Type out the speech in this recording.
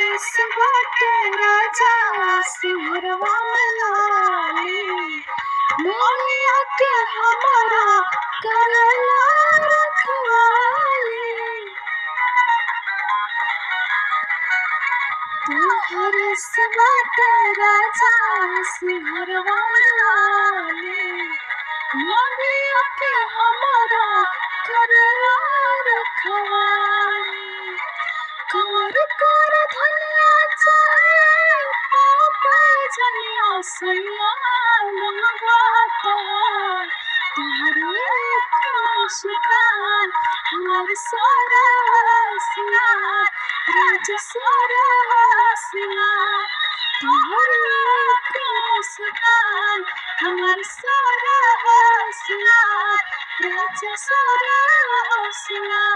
हरस बाटे राजा सिंहरवा में लाली, मोनिया के हमारा करला रखवाली। तू हरस बाटे राजा सिंहरवा में लाली, मोनिया के हमारा करला रखवाली। कमर कर धनिया चाहे पाप जनिया सैया मंगवाता, तुम्हारे मुस्कान हमार सारा सिंगार, राज सारा सिंगार। तुम्हारे मुस्कान हमार सारा सिंगार, राज सारा सिंगार।